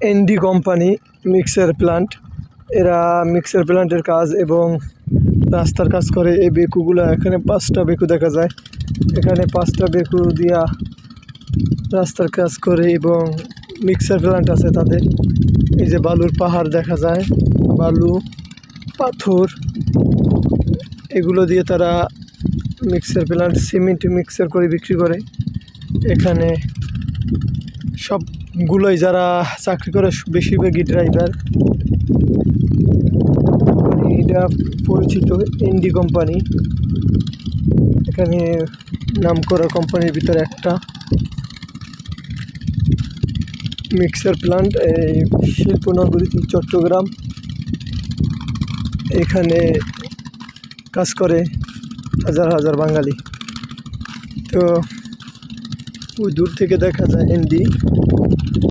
ND company mixer plant. এরা mixer প্ল্যান্টের কাজ এবং রাস্তার কাজ করে। এই বেকুগুলো এখানে 5টা বেকু দেখা যায়। এখানে 5টা বেকু দিয়া রাস্তার কাজ করে এবং মিক্সার প্ল্যান্ট আছে তাদের। এই যে বালুর পাহাড় দেখা যায়, বালু, পাথর, এগুলো দিয়ে তারা মিক্সার প্ল্যান্ট সিমেন্ট মিক্সার করে বিক্রি করে। এখানে সবগুলোই যারা চাকরি করে বেশিরভাগই ড্রাইভার। এটা পরিচিত এনডি কোম্পানি, এখানে নামকরা কোম্পানির ভিতরে একটা মিক্সার প্ল্যান্ট। এই শিল্পনগরী চট্টগ্রাম, এখানে কাজ করে হাজার হাজার বাঙালি। তো ওই দূর থেকে দেখা যায় এনডি।